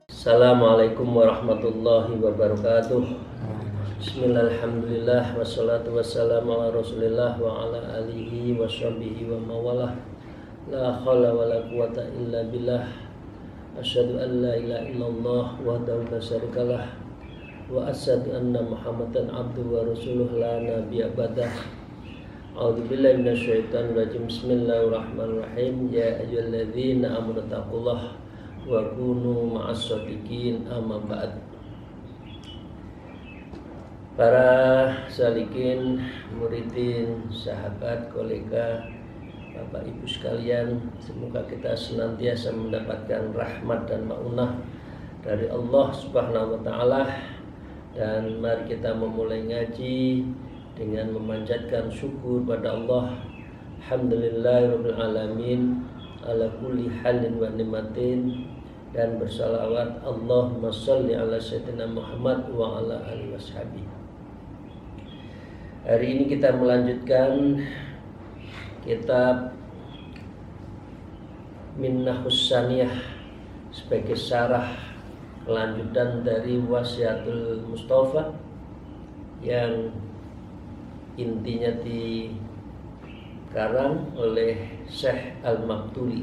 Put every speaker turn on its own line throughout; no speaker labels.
Assalamualaikum warahmatullahi wabarakatuh. Bismillahirrahmanirrahim. Wassalatu wassalamu ala rasulillah wa ala alihi wa sahbihi wa mawalah. La hawla wa la quwata illa billah. Asyhadu an la ilaha illallah wahdahu la syarikalah wa asyhadu anna muhammadan abduhu wa rasuluh la nabiyya ba'dah. A'udzu billahi minasyaitonir rajim. Bismillahirrahmanirrahim. Ya ayyuhalladzina amanu taqullaha wa kunu ma'as shodiqin, amma ba'd. Para salikin, muridin, sahabat, kolega, Bapak Ibu sekalian, semoga kita senantiasa mendapatkan rahmat dan maunah dari Allah Subhanahu wa taala. Dan mari kita memulai ngaji dengan memanjatkan syukur pada Allah. Alhamdulillahirabbil alamin ala kulli halin wa nimatin, dan bersalawat Allahumma sholli ala sayyidina Muhammad wa ala alihi washabihi. Hari ini kita melanjutkan kitab Minnahus Saniyah sebagai syarah kelanjutan dari Wasiatul Mustafa yang intinya dikarang oleh Syekh Al-Maktuli.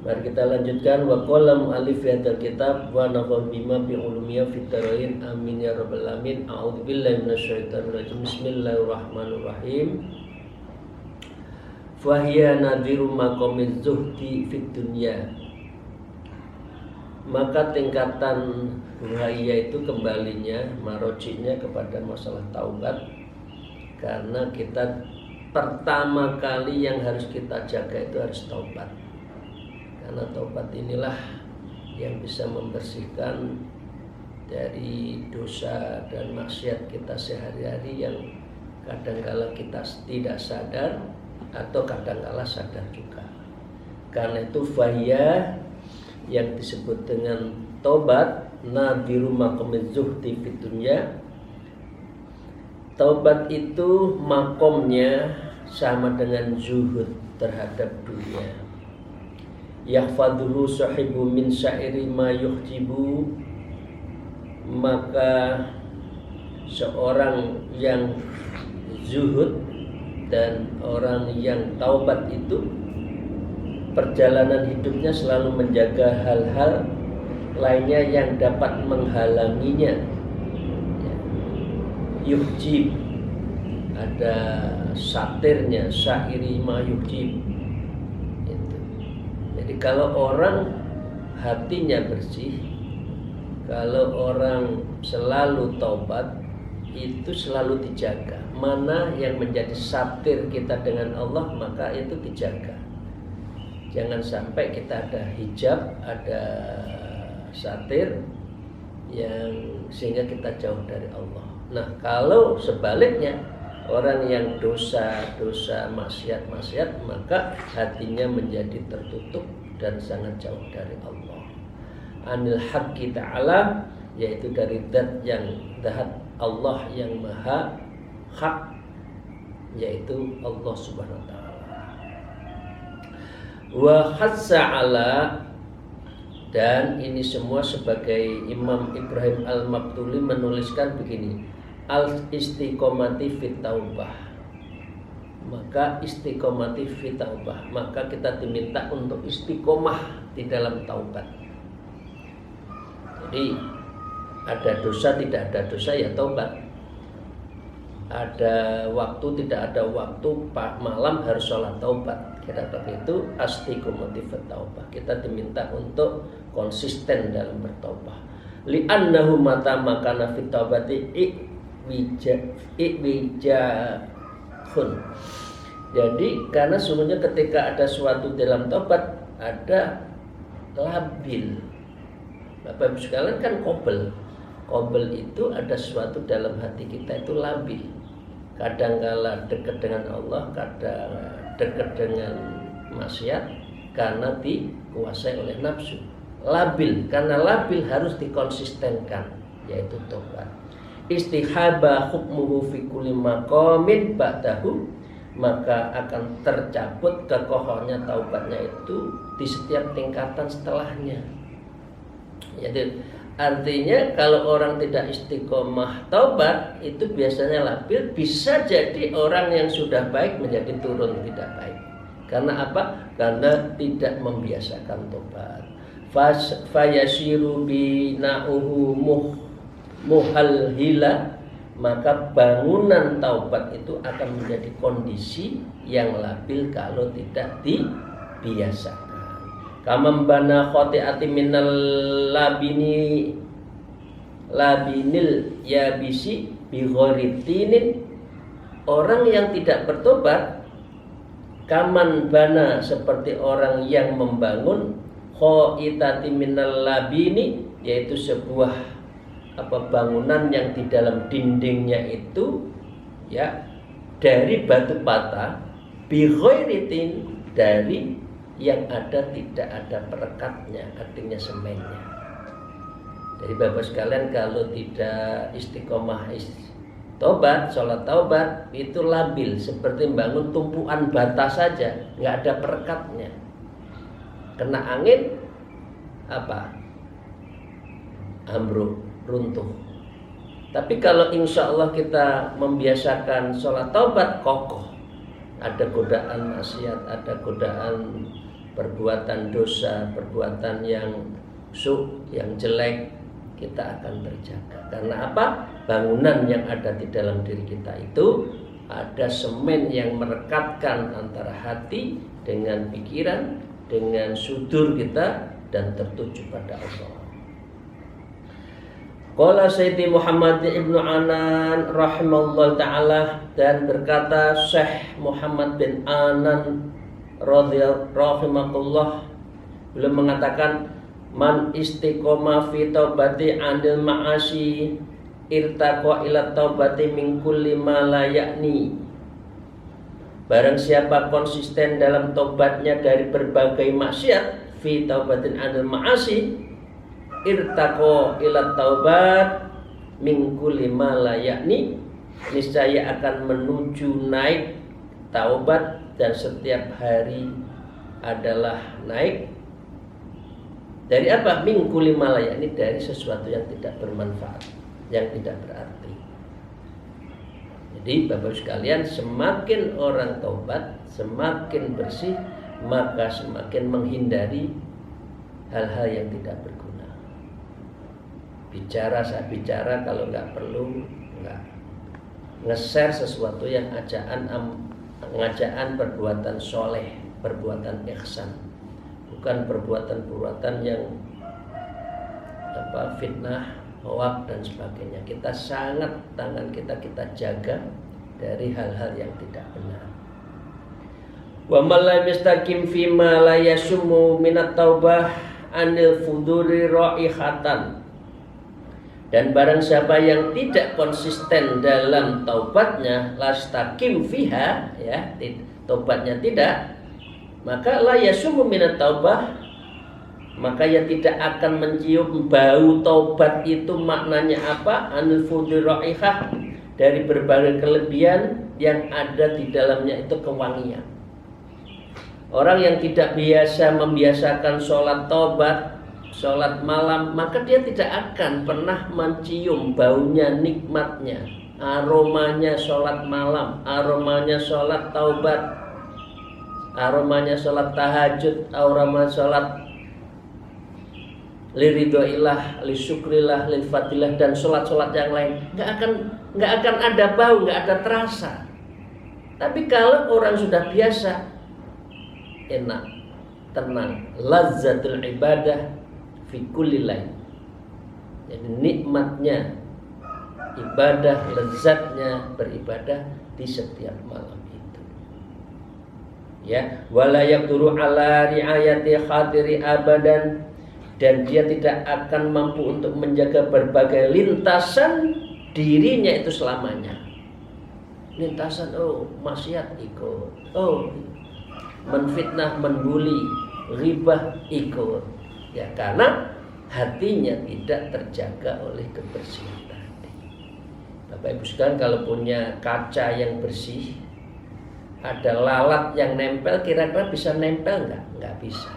Mari kita lanjutkan. Wa qala mu'allif hadzal kitab wa nafa'u bima bi ulumiyya fit darain amin ya rabbal alamin. A'udzu billahi minasyaitonir rajim. Bismillahirrahmanirrahim. Fa hiya nadhiru maqamiz zuhdi fid dunya. Maka tingkatan buhaya itu kembalinya, marojiknya kepada masalah taubat, karena kita pertama kali yang harus kita jaga itu harus taubat. Karena taubat inilah yang bisa membersihkan dari dosa dan maksiat kita sehari-hari yang kadangkala kita tidak sadar atau kadangkala sadar juga. Karena itu fahiyah yang disebut dengan taubat, nadhiru maqamiz zuhdi fid dunya. Taubat itu makomnya sama dengan zuhud terhadap dunia. Yahfaduhu sahibu min syairi ma yuhjibu. Maka seorang yang zuhud dan orang yang taubat itu perjalanan hidupnya selalu menjaga hal-hal lainnya yang dapat menghalanginya. Yuhjib, ada satirnya, syairi ma yuhjib. Jadi kalau orang hatinya bersih, kalau orang selalu taubat, itu selalu dijaga. Mana yang menjadi satir kita dengan Allah, maka itu dijaga. Jangan sampai kita ada hijab, ada satir yang sehingga kita jauh dari Allah. Nah, kalau sebaliknya, orang yang dosa-dosa, maksiat-maksiat, maka hatinya menjadi tertutup dan sangat jauh dari Allah. Anil haqqi ta'ala, yaitu dari zat Allah yang maha hak, yaitu Allah Subhanahu wa taala. Wa khassa ala, dan ini semua sebagai Imam Ibrahim Al-Maktuli menuliskan begini: al-istiqomati fit taubah. Maka istiqomati fit taubah, maka kita diminta untuk istiqomah di dalam taubat. Jadi ada dosa, tidak ada dosa, ya taubat. Ada waktu, tidak ada waktu, malam harus sholat taubat. Kira begitu, istiqomati fit taubah. Kita diminta untuk konsisten dalam bertaubat. Li'annahu mata makana fit taubati iwijahun. Jadi karena sungguhnya ketika ada suatu dalam taubat ada labil. Bapak Ibu sekalian kan Qabl itu ada sesuatu dalam hati kita itu labil. Kadang-kala dekat dengan Allah, kadang dekat dengan maksiat karena dikuasai oleh nafsu. Labil, karena labil harus dikonsistenkan, yaitu tobat. Istihaba hukmuhu fi kulli maqamin ba'dahu, maka akan tercabut kekohohnya taubatnya itu di setiap tingkatan setelahnya. Jadi artinya kalau orang tidak istiqomah taubat itu biasanya labil, bisa jadi orang yang sudah baik menjadi turun tidak baik. Karena apa? Karena tidak membiasakan taubat. Fayasiru bina'uhu muhalhila, maka bangunan taubat itu akan menjadi kondisi yang labil kalau tidak dibiasakan. Kamambana khoti'ati minal labinil yabisi bighoritinin, orang yang tidak bertobat kaman bana seperti orang yang membangun khoitati minal labini, yaitu sebuah bangunan yang di dalam dindingnya itu ya dari batu bata, bighoiritin, dari yang ada tidak ada perekatnya, artinya semennya. Jadi Bapak sekalian, kalau tidak istiqomah tobat, sholat taubat itu labil, seperti membangun tumpuan bata saja, nggak ada perekatnya. Kena angin ambruk, runtuh. Tapi kalau insya Allah kita membiasakan sholat taubat, kokoh. Ada godaan maksiat, ada godaan perbuatan dosa, perbuatan yang yang jelek, kita akan terjaga. Karena apa? Bangunan yang ada di dalam diri kita itu ada semen yang merekatkan antara hati dengan pikiran, dengan sudur kita, dan tertuju pada Allah. Qala Sayyidi Muhammad ibnu Anan rahimahullah ta'ala, dan berkata Syekh Muhammad bin Anan rahimahullah, beliau mengatakan, man istiqomah fi taubati anil ma'asi irtaqa ila taubati min kulli ma la ya'ni. Barang siapa konsisten dalam tobatnya dari berbagai maksiat, fi taubatin anil ma'asi irtaqa ila taubat min kulli ma la ya'ni, niscaya akan menuju naik taubat, dan setiap hari adalah naik dari apa? Min kulli ma la ya'ni, dari sesuatu yang tidak bermanfaat, yang tidak berarti. Jadi Bapak sekalian, semakin orang taubat, semakin bersih, maka semakin menghindari hal-hal yang tidak berguna. Saya bicara kalau nggak perlu, nggak nge-share sesuatu yang ngajaan perbuatan soleh, perbuatan ihsan, bukan perbuatan-perbuatan yang fitnah, hoak dan sebagainya. Kita sangat, tangan kita jaga dari hal-hal yang tidak benar. Wa man lam yastaqim fi ma la yasummu minat taubah anil fuduri raihatan. Dan barang siapa yang tidak konsisten dalam taubatnya, lastaqim fiha, ya, taubatnya tidak, maka la yasummu minat taubah, maka ia tidak akan mencium bau taubat. Itu maknanya apa? Anil fuduri raihah, dari berbagai kelebihan yang ada di dalamnya itu kewangian. Orang yang tidak membiasakan sholat taubat, sholat malam, maka dia tidak akan pernah mencium baunya, nikmatnya, aromanya sholat malam, aromanya sholat taubat, aromanya sholat tahajud, aromanya sholat liridhoillah, lisyukrillah, lilfadilah, dan sholat-sholat yang lain. Nggak akan ada bau, nggak ada terasa. Tapi kalau orang sudah biasa, enak, tenang, lazzatul ibadah fi kulli lail. Jadi nikmatnya ibadah, lezatnya beribadah di setiap malam itu. Ya, wala yaqduru ala riayati khadiri abadan, dan dia tidak akan mampu untuk menjaga berbagai lintasan dirinya itu selamanya. Lintasan, maksiat ikut, menfitnah, membuli, ghibah ikut. Ya, karena hatinya tidak terjaga oleh kebersihan tadi. Bapak Ibu sekalian, kalau punya kaca yang bersih, ada lalat yang nempel, kira-kira bisa nempel nggak? Nggak bisa.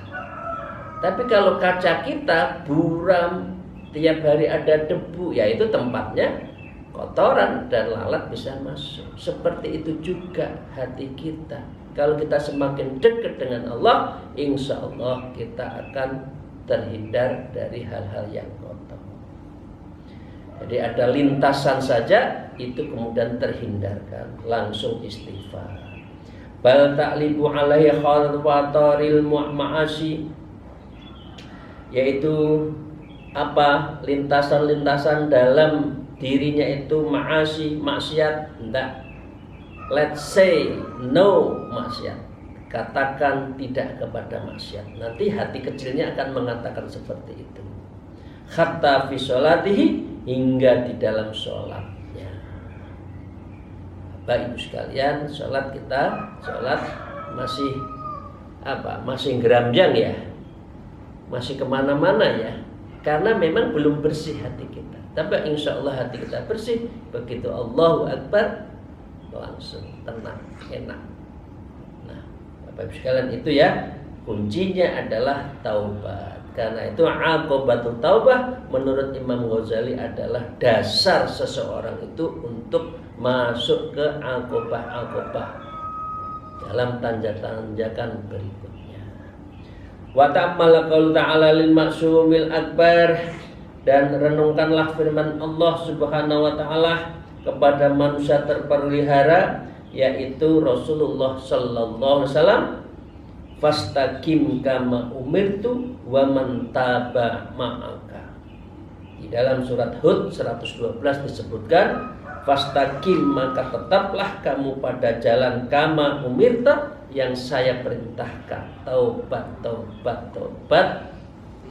Tapi kalau kaca kita buram, tiap hari ada debu, ya itu tempatnya kotoran dan lalat bisa masuk. Seperti itu juga hati kita. Kalau kita semakin dekat dengan Allah, insya Allah kita akan terhindar dari hal-hal yang kotor. Jadi ada lintasan saja itu kemudian terhindarkan, langsung istighfar. Bal ta'libu alaihi khawatiril ma'asi, yaitu apa? Lintasan-lintasan dalam dirinya itu ma'asi, maksiat. Enggak. Let's say no maksiat. Katakan tidak kepada maksiat. Nanti hati kecilnya akan mengatakan seperti itu. Hatta fi sholatihi, hingga di dalam sholatnya. Bapak Ibu sekalian, sholat masih masih geramjang ya, masih kemana-mana ya, karena memang belum bersih hati kita. Tapi insya Allah hati kita bersih, begitu Allahu Akbar langsung tenang, enak. Bapak Ibu sekalian, itu ya kuncinya adalah taubat. Karena itu aqobatul taubah menurut Imam Ghazali adalah dasar seseorang itu untuk masuk ke aqobah dalam tanjakan berikutnya. Wa ta'ammala qaul ta'ala lil maksumil akbar, dan renungkanlah firman Allah Subhanahu wa taala kepada manusia terpelihara, yaitu Rasulullah sallallahu alaihi wasallam, fastaqim kama umirtu wa man taba ma'aka. Di dalam surat Hud 112 disebutkan, fastaqim, maka tetaplah kamu pada jalan kama umirta, yang saya perintahkan. Taubat,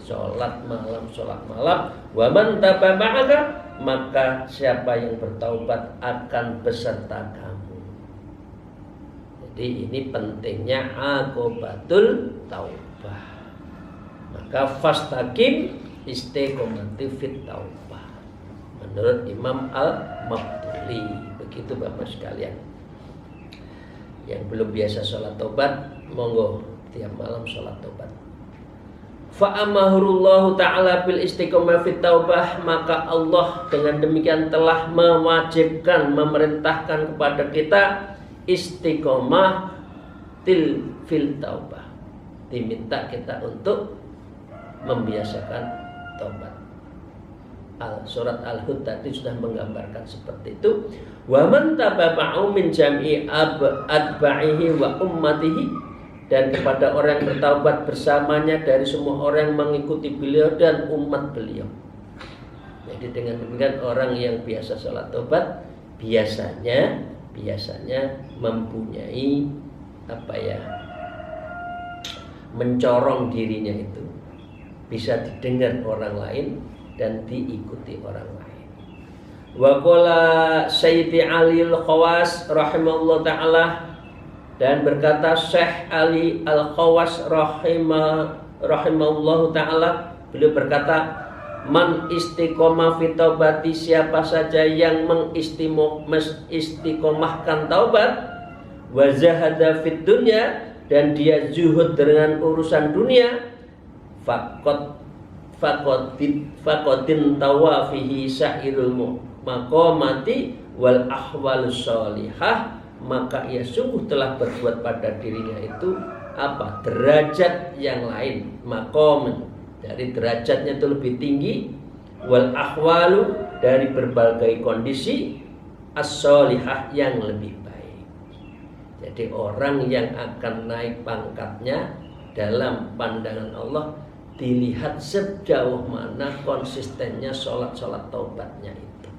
sholat malam, wa man taba ma'aka, maka siapa yang bertaubat akan beserta kamu. Jadi ini pentingnya aqobatul taubah. Maka fastaqim istiqomati fit taubah menurut Imam Al-Mabduli. Begitu Bapak sekalian. Yang belum biasa sholat taubat, monggo tiap malam sholat taubat. Fa'amahurullahu ta'ala bil istiqomah fit taubah, maka Allah dengan demikian telah mewajibkan, memerintahkan kepada kita istiqomah fil taubah. Diminta kita untuk membiasakan taubat. Surat Al-Hud tadi sudah menggambarkan seperti itu. Wa man taba'u min jam'i atba'ihi wa ummatihi, dan kepada orang yang bertaubat bersamanya dari semua orang yang mengikuti beliau dan umat beliau. Jadi dengan demikian orang yang biasa sholat taubat biasanya mempunyai mencorong dirinya itu bisa didengar orang lain dan diikuti orang lain. Wa qala Sayyidi Ali Al-Khawas rahimahullah ta'ala, dan berkata Syekh Ali Al-Khawas rahimahullah ta'ala, beliau berkata, man istiqomah fi taubati, siapa saja yang mengistiqomahkan taubat, wa zahada fit dunya, dan dia zuhud dengan urusan dunia, faqatin tawafihi sa'irul maqamati wal ahwalus sholihah, maka ia sungguh telah berbuat pada dirinya itu derajat yang lain, maqam, dari derajatnya itu lebih tinggi, wal ahwalu, dari berbagai kondisi, as-sholihah, yang lebih baik. Jadi orang yang akan naik pangkatnya dalam pandangan Allah dilihat sejauh mana konsistennya sholat taubatnya itu.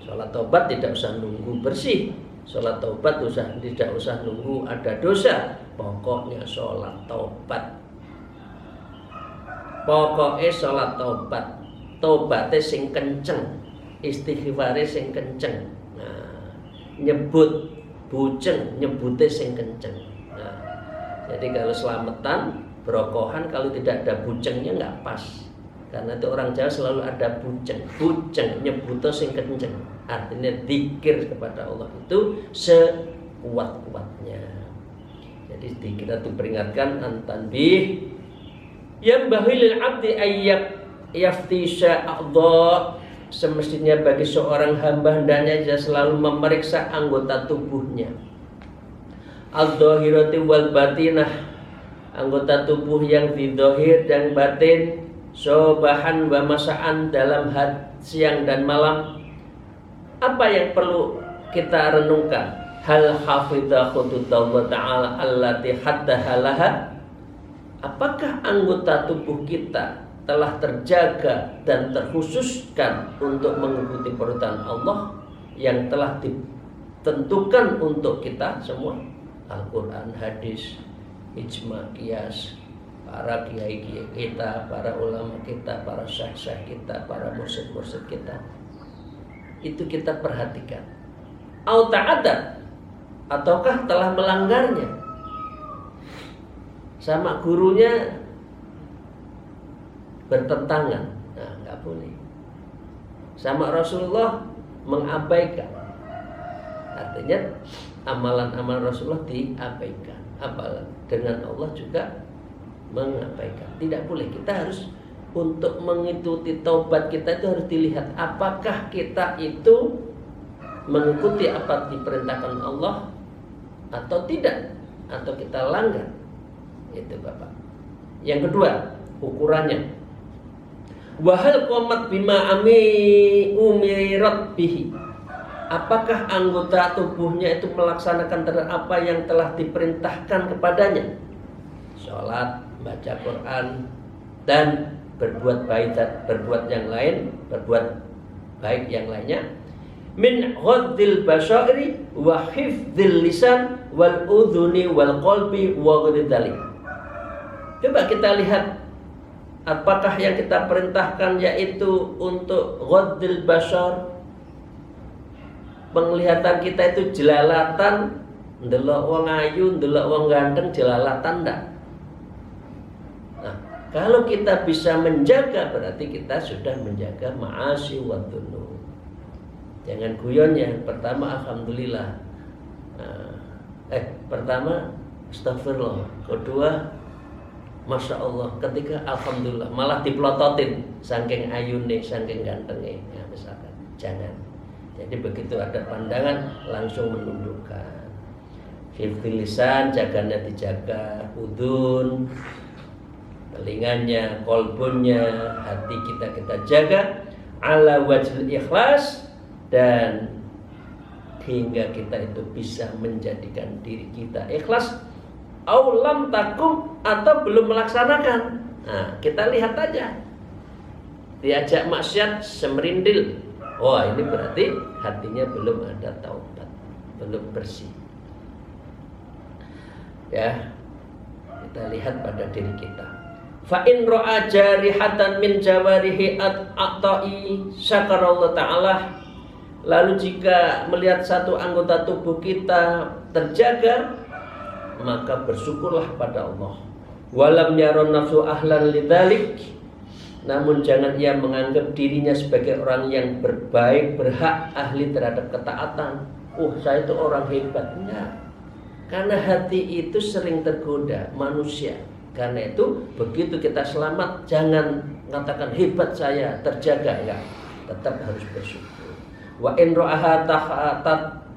Sholat taubat tidak usah nunggu bersih, sholat taubat tidak usah nunggu ada dosa, pokoknya sholat taubat. Pokoknya sholat tobat, tobatnya sing kenceng, istighfare sing kenceng. Nah, nyebut bujeng, nyebutnya sing kenceng. Nah, jadi kalau selamatan, berokohan, kalau tidak ada bujengnya nggak pas. Karena itu orang Jawa selalu ada bujeng, nyebutnya sing kenceng. Artinya zikir kepada Allah itu sekuat-kuatnya. Jadi kita diperingatkan antanbih yang bahilil abdi ayyak yaftisha a'dha, semestinya bagi seorang hamba hendaknya dia selalu memeriksa anggota tubuhnya, al-dhahirati wal batinah, anggota tubuh yang di zahir dan batin, sobahan wa masaan, dalam siang dan malam. Apa yang perlu kita renungkan? Hal hafidha hududallah ta'ala allati haddaha laha, apakah anggota tubuh kita telah terjaga dan terkhususkan untuk mengikuti perintah Allah yang telah ditentukan untuk kita semua? Al-Quran, hadis, ijma, qiyas, para kiai kita, para ulama kita, para syekh-syekh kita, para mursyid-mursyid kita. Itu kita perhatikan. Au ta'adat, ataukah telah melanggarnya? Sama gurunya bertentangan, nah nggak boleh. Sama Rasulullah mengabaikan, artinya amalan-amalan Rasulullah diabaikan. Apalagi dengan Allah juga mengabaikan, tidak boleh. Kita harus, untuk mengikuti taubat kita itu harus dilihat apakah kita itu mengikuti apa diperintahkan Allah atau tidak, atau kita langgar. Itu Bapak. Yang kedua, ukurannya. Wahal qomat bima umirat bihi, apakah anggota tubuhnya itu melaksanakan terhadap apa yang telah diperintahkan kepadanya? Sholat, baca Quran, dan berbuat baik, berbuat yang lain, berbuat baik yang lainnya. Min ghaddil basyari wa hifdzil lisan wal udhuni wal qalbi wa ghairi dzalik. Coba kita lihat apakah yang kita perintahkan yaitu untuk ghaddil basyar, penglihatan kita itu jelalatan, ndelok wong ayu, ndelok wong ganteng jelalatan ndak? Nah, kalau kita bisa menjaga berarti kita sudah menjaga ma'asi wa dzunub. Jangan guyon ya. Pertama alhamdulillah. Pertama astagfirullah. Kedua masya Allah. Ketiga alhamdulillah. Malah diplototin saking ayune, saking gantengnya. Ya, misalkan. Jangan. Jadi begitu ada pandangan langsung menundukkan. Hifdzil lisan, jaganya dijaga. Udun, telinganya, kolbunnya, hati kita jaga. Ala wajhil ikhlas, dan hingga kita itu bisa menjadikan diri kita ikhlas. Aulam takum, atau belum melaksanakan. Nah, kita lihat aja. Diajak maksiat semerindil. Wah, ini berarti hatinya belum ada taubat, belum bersih. Ya, kita lihat pada diri kita. Fa in ra'a jarihatan min jawarihi at'i syakarallahu ta'ala. Lalu jika melihat satu anggota tubuh kita terjaga, maka bersyukurlah pada Allah. Walam yaron nafsu ahlan lidzalik, namun jangan ia menganggap dirinya sebagai orang yang berbaik, berhak, ahli terhadap ketaatan. Saya itu orang hebat. Enggak. Karena hati itu sering tergoda manusia. Karena itu begitu kita selamat, jangan mengatakan hebat saya terjaga, ya. Tetap harus bersyukur. Wa in ra'aha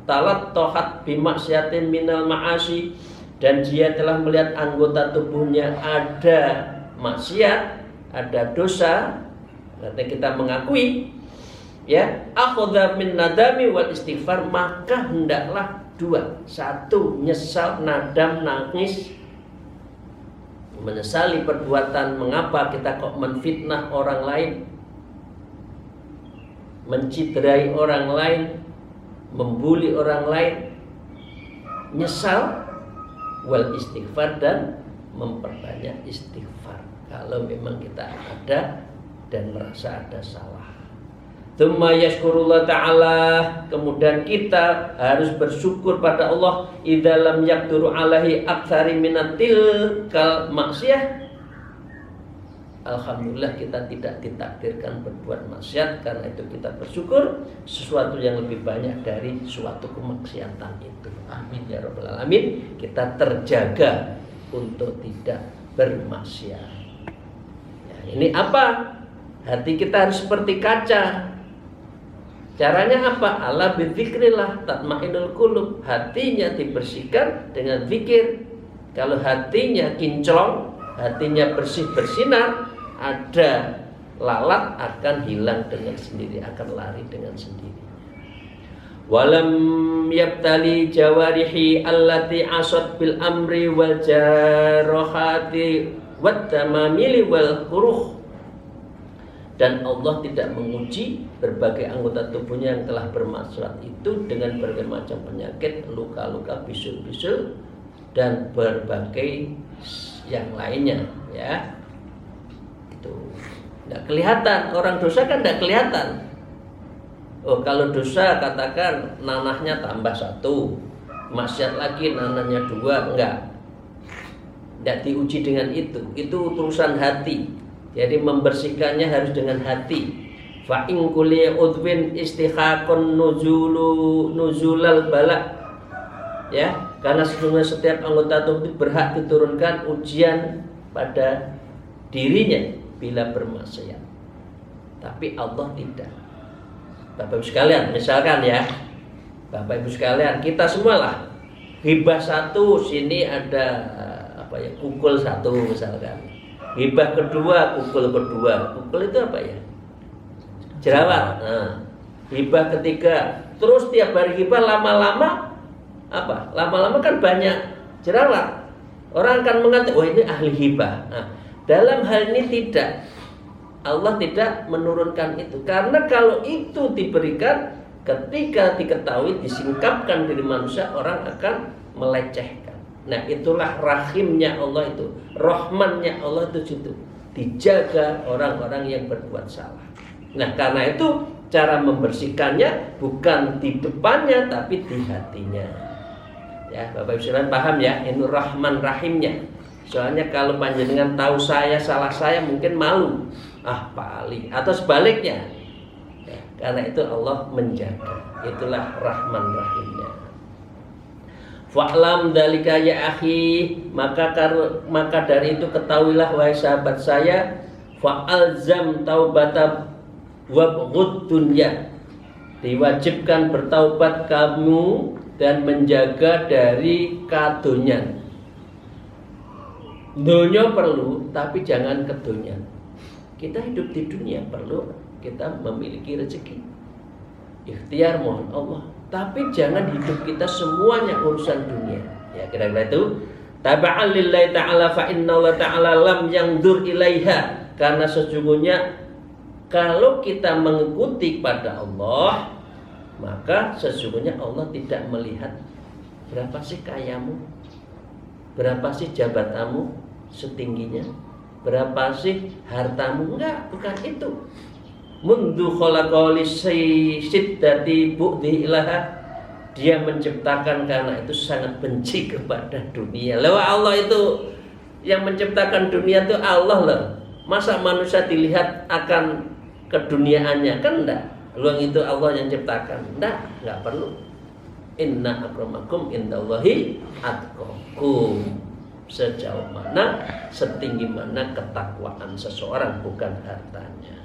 talat tohat bimaksiatin minal ma'asi, dan dia telah melihat anggota tubuhnya ada maksiat, ada dosa, nanti kita mengakui, ya, akhadha min nadami wal istighfar, maka hendaklah dua. Satu, nyesal, nadam, nangis, menyesali perbuatan, mengapa kita kok menfitnah orang lain, menciderai orang lain, membuli orang lain, nyesal, wal istighfar, dan memperbanyak istighfar. Kalau memang kita ada dan merasa ada salah. Tsumma yashkurullah ta'ala, kemudian kita harus bersyukur pada Allah idza lam yaqduru alaihi aktsari minatil kal maksiyah. Alhamdulillah kita tidak ditakdirkan berbuat maksiat, karena itu kita bersyukur sesuatu yang lebih banyak dari suatu kemaksiatan itu. Amin ya rabbal alamin. Kita terjaga untuk tidak bermaksiat. Ya, ini apa? Hati kita harus seperti kaca. Caranya apa? Ala bidzikrillah tatma'innul qulub. Hatinya dibersihkan dengan zikir. Kalau hatinya kinclong, hatinya bersih bersinar, ada lalat akan hilang dengan sendiri, akan lari dengan sendiri. Walam yabtali jawarihi allati asad bil amri wal jarahati wat tamamili wal kuruh. Dan Allah tidak menguji berbagai anggota tubuhnya yang telah bermaksiat itu dengan berbagai macam penyakit, luka-luka, bisul-bisul, dan berbagai yang lainnya, ya. Itu tidak kelihatan. Orang dosa kan tidak kelihatan. Oh, kalau dosa katakan nanahnya tambah 1, maksiat lagi nanahnya 2, enggak. Tidak diuji dengan itu. Itu urusan hati. Jadi membersihkannya harus dengan hati. Fa in kulli udwin istihaqun nuzulal bala. Ya, karena sesungguhnya setiap anggota tubuh berhak diturunkan ujian pada dirinya bila bermaksiat. Tapi Allah tidak. Bapak Ibu sekalian, misalkan ya, Bapak Ibu sekalian, kita semualah hibah 1, sini ada kukul 1 misalkan. Hibah kedua, kukul kedua. Kukul itu apa ya? Jerawat. Nah, hibah ketiga. Terus tiap hari hibah, lama-lama apa? Lama-lama kan banyak jerawat. Orang akan mengatakan, wah ini ahli hibah. Nah, dalam hal ini tidak. Allah tidak menurunkan itu. Karena kalau itu diberikan, ketika diketahui, disingkapkan dari manusia, orang akan melecehkan. Nah, itulah rahimnya Allah itu, rahmannya Allah itu situ, dijaga orang-orang yang berbuat salah. Nah, karena itu cara membersihkannya bukan di depannya tapi di hatinya. Ya, Bapak Ibu sekalian paham ya, ini rahman rahimnya. Soalnya kalau panjenengan tahu saya salah, saya mungkin malu, Pak Ali, atau sebaliknya. Ya, karena itu Allah menjaga. Itulah rahman rahimnya. Fa'lam dalika ya akhi, maka dari itu ketahuilah wahai sahabat saya, fa'alzam taubata wabghud dunya, diwajibkan bertaubat kamu dan menjaga dari kadonyan. Dunia perlu, tapi jangan kedonyan. Kita hidup di dunia perlu kita memiliki rezeki, ikhtiar mohon Allah. Tapi jangan hidup kita semuanya urusan dunia. Ya, kira-kira itu. Taba'an lillahi ta'ala fa innallaha ta'ala lam yangdur ilaiha. Karena sesungguhnya kalau kita mengikuti pada Allah, maka sesungguhnya Allah tidak melihat berapa sih kayamu, berapa sih jabatanmu setingginya, berapa sih hartamu. Enggak, bukan itu. Mundu khalaqali siddati bu'di ilaha, dia menciptakan karena itu sangat benci kepada dunia. Lewat Allah itu yang menciptakan dunia itu Allah loh. Masa manusia dilihat akan keduniaannya? Kan enggak. Luang itu Allah yang ciptakan. Enggak perlu. Inna akramakum indallahi atqakum. Sejauh mana, setinggi mana ketakwaan seseorang, bukan hartanya.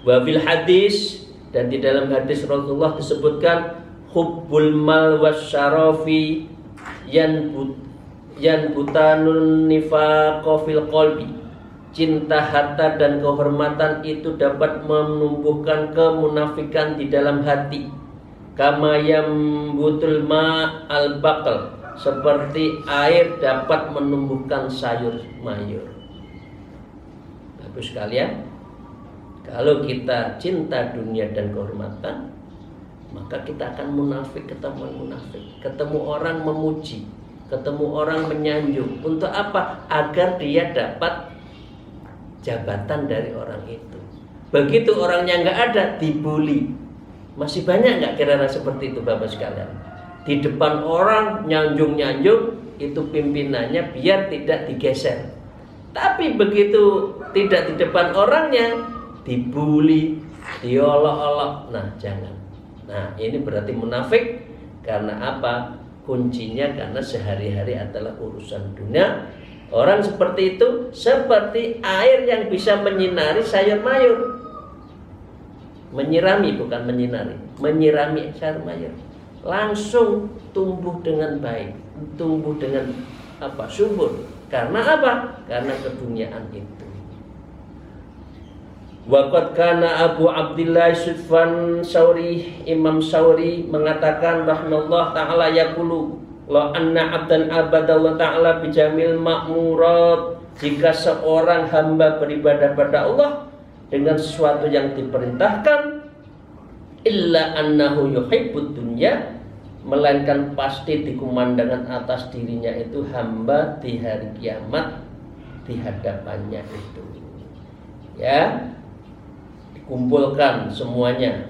Wa fil hadis, dan di dalam hadis Rasulullah disebutkan hubbul mal wasyarafi yan butanun nifaqo fil qalbi. Cinta harta dan kehormatan itu dapat menumbuhkan kemunafikan di dalam hati. Kama yambutul ma al baqal, seperti air dapat menumbuhkan sayur mayur. Bapak sekalian, kalau kita cinta dunia dan kehormatan, maka kita akan munafik, ketemu orang memuji, ketemu orang menyanjung. Untuk apa? Agar dia dapat jabatan dari orang itu. Begitu orangnya nggak ada, dibully. Masih banyak nggak kira-kira seperti itu Bapak sekalian? Di depan orang nyanjung-nyanjung, itu pimpinannya biar tidak digeser. Tapi begitu tidak di depan orangnya, dibully, diolok-olok. Nah, jangan. Nah, ini berarti munafik. Karena apa? Kuncinya karena sehari-hari adalah urusan dunia. Orang seperti itu seperti air yang bisa menyinari sayur mayur. Menyirami, bukan menyinari. Menyirami sayur mayur. Langsung tumbuh dengan baik, tumbuh dengan subur. Karena apa? Karena keduniaan itu. Waqad kana Abu Abdillah Sufyan Sauri, Imam Sauri mengatakan rahimahullah taala yaqulu la anna abdan abadallah taala bijamil ma'murat. Jika seorang hamba beribadah pada Allah dengan sesuatu yang diperintahkan, illa annahu yuhibbud dunya, melainkan pasti dikumandangkan atas dirinya itu hamba di hari kiamat di hadapannya itu. Ya, dikumpulkan semuanya.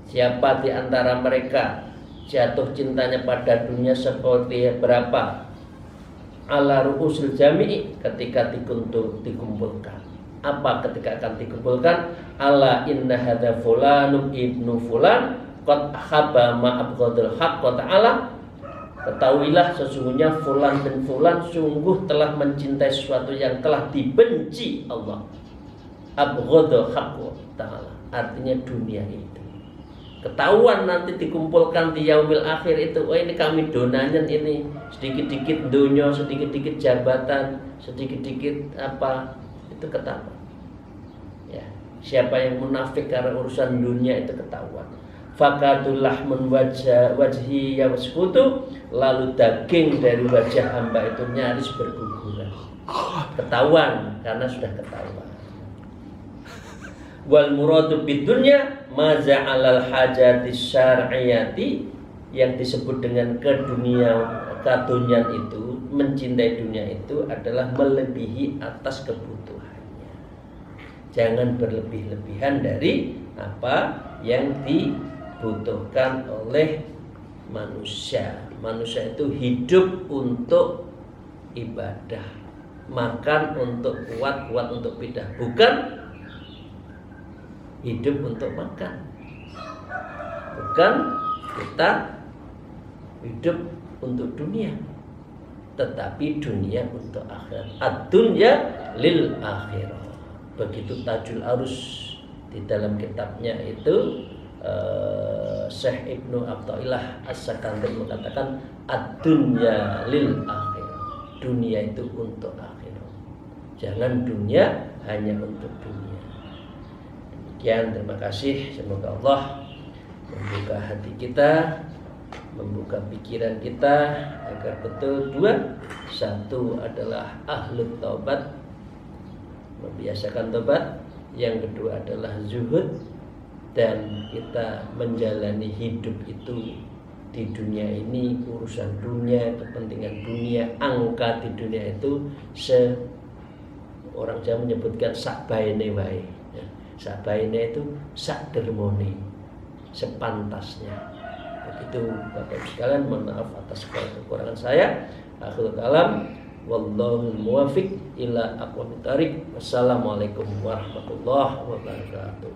Siapa di antara mereka jatuh cintanya pada dunia seperti berapa? Ala ru'usil jami'i, ketika dikumpulkan. Apa ketika akan dikumpulkan? Ala inna hadza fulanun ibnu fulan qad ahabba ma abghadul haqq ta'ala. Ketahuilah sesungguhnya fulan dan fulan sungguh telah mencintai sesuatu yang telah dibenci Allah. Abghadul haqq ta'ala, artinya dunia itu. Ketahuan nanti dikumpulkan di yaumil akhir itu. Oh, ini kami donannya ini sedikit-dikit dunia, sedikit-dikit jabatan, sedikit-dikit apa, itu ketahuan. Ya, siapa yang munafik karena urusan dunia itu ketahuan. Fakadul lahmun wajhi yawaskutu, lalu daging dari wajah hamba itu nyaris berguguran. Ketahuan karena sudah ketahuan. Wal muradu bidunya maza alal hajati syar'iyati, yang disebut dengan keduniaan itu, mencintai dunia itu adalah melebihi atas kebutuhannya. Jangan berlebih-lebihan dari apa yang dibutuhkan oleh manusia. Manusia itu hidup untuk ibadah, makan untuk kuat untuk pindah, bukan hidup untuk makan. Bukan kita hidup untuk dunia, tetapi dunia untuk akhirat. Ad-dunya lil akhirah. Begitu Tajul Arus di dalam kitabnya itu, Syekh Ibnu Athaillah As-Sakandari mengatakan ad-dunya lil akhirah. Dunia itu untuk akhirat. Jangan dunia hanya untuk dunia. Demikian, terima kasih. Semoga Allah membuka hati kita, membuka pikiran kita agar betul dua. Satu adalah ahlut taubat, membiasakan taubat. Yang kedua adalah zuhud, dan kita menjalani hidup itu di dunia ini, urusan dunia, kepentingan dunia, angka di dunia itu orang Jawa menyebutkan sakbaene wae. Sakbaene itu sak dermone, sepantasnya. Begitu Bapak sekalian, mohon maaf atas kekurangan saya. Akhirul kalam, wallahul muwaffiq ila aqwamit thariq. Wassalamualaikum warahmatullahi wabarakatuh.